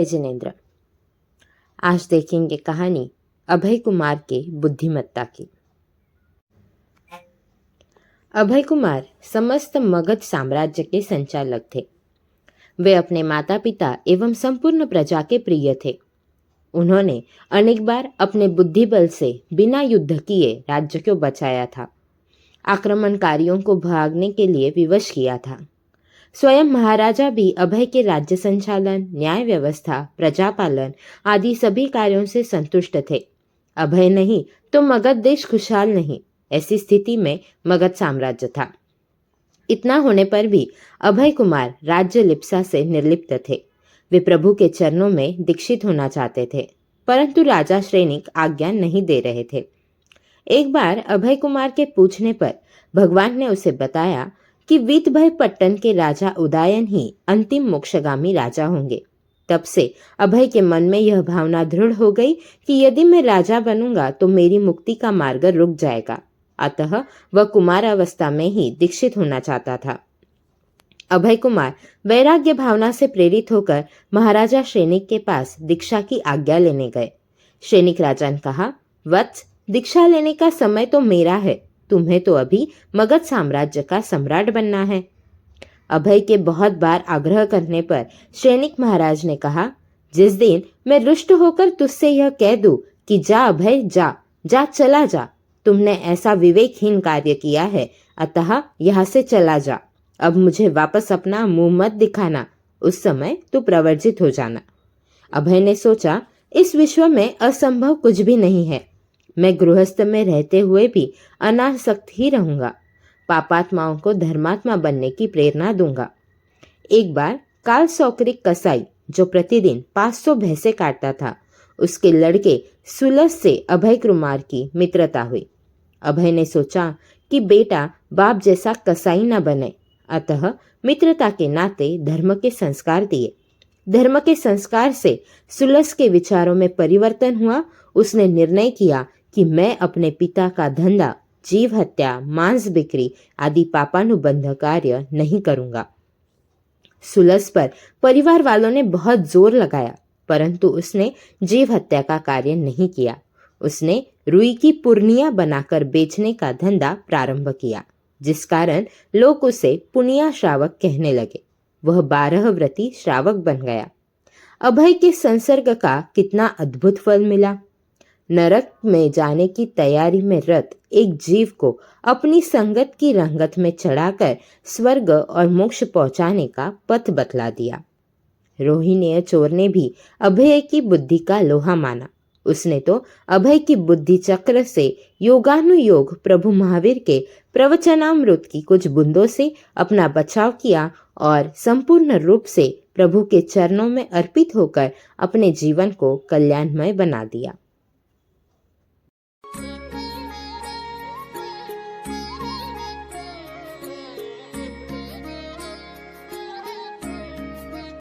जिनेन्द्र। आज देखेंगे कहानी अभय कुमार के बुद्धिमत्ता की। अभय कुमार समस्त मगध साम्राज्य के संचालक थे। वे अपने माता पिता एवं संपूर्ण प्रजा के प्रिय थे। उन्होंने अनेक बार अपने बुद्धिबल से बिना युद्ध किए राज्य को बचाया था, आक्रमणकारियों को भागने के लिए विवश किया था। स्वयं महाराजा भी अभय के राज्य संचालन, न्याय व्यवस्था, प्रजापालन आदि सभी कार्यों से संतुष्ट थे। अभय नहीं तो मगध देश खुशहाल नहीं, ऐसी स्थिति में मगध साम्राज्य था। इतना होने पर भी अभय कुमार राज्य लिप्सा से निर्लिप्त थे। वे प्रभु के चरणों में दीक्षित होना चाहते थे, परंतु राजा श्रेनिक आज्ञा नहीं दे रहे थे। एक बार अभय कुमार के पूछने पर भगवान ने उसे बताया कि वीतभय पट्टन के राजा उदयन ही अंतिम मोक्षगामी राजा होंगे। तब से अभय के मन में यह भावना दृढ़ हो गई कि यदि मैं राजा बनूंगा तो मेरी मुक्ति का मार्ग रुक जाएगा। अतः वह कुमार अवस्था में ही दीक्षित होना चाहता था। अभय कुमार वैराग्य भावना से प्रेरित होकर महाराजा श्रेनिक के पास दीक्षा की आज्ञा लेने गए। श्रेनिक राजा ने कहा, वत्स, दीक्षा लेने का समय तो मेरा है, तुम्हें तो अभी मगध साम्राज्य का सम्राट बनना है। अभय के बहुत बार आग्रह करने पर श्रेनिक महाराज ने कहा, जिस दिन मैं रुष्ट होकर तुझसे यह कह दूं कि जा अभय, जा जा, चला जा, तुमने ऐसा विवेकहीन कार्य किया है, अतः यहाँ से चला जा, अब मुझे वापस अपना मुंह मत दिखाना, उस समय तू प्रवर्जित हो जाना। अभय ने सोचा, इस विश्व में असंभव कुछ भी नहीं है। मैं गृहस्थ में रहते हुए भी अनासक्त ही रहूंगा, पापात्माओं को धर्मात्मा बनने की प्रेरणा दूंगा। एक बार काल सौकरिक कसाई, जो प्रतिदिन 500 भैंसे काटता था, उसके लड़के सुलस से अभय कुमार की मित्रता हुई। अभय ने सोचा कि बेटा बाप जैसा कसाई न बने, अतः मित्रता के नाते धर्म के संस्कार दिए। धर्म के संस्कार से सुलस के विचारों में परिवर्तन हुआ। उसने निर्णय किया कि मैं अपने पिता का धंधा, जीव हत्या, मांस बिक्री आदि पापानुबंध कार्य नहीं करूंगा। सुलस पर परिवार वालों ने बहुत जोर लगाया, परंतु उसने जीव हत्या का कार्य नहीं किया। उसने रुई की पूर्णिया बनाकर बेचने का धंधा प्रारंभ किया, जिस कारण लोग उसे पुनिया श्रावक कहने लगे। वह 12 व्रती श्रावक बन गया। अभय के संसर्ग का कितना अद्भुत फल मिला। नरक में जाने की तैयारी में रत एक जीव को अपनी संगत की रंगत में चढ़ाकर स्वर्ग और मोक्ष पहुंचाने का पथ बतला दिया। रोहिणीय चोर ने भी अभय की बुद्धि का लोहा माना। उसने तो अभय की बुद्धि चक्र से योगानुयोग प्रभु महावीर के प्रवचनामृत की कुछ बूंदों से अपना बचाव किया और संपूर्ण रूप से प्रभु के चरणों में अर्पित होकर अपने जीवन को कल्याणमय बना दिया।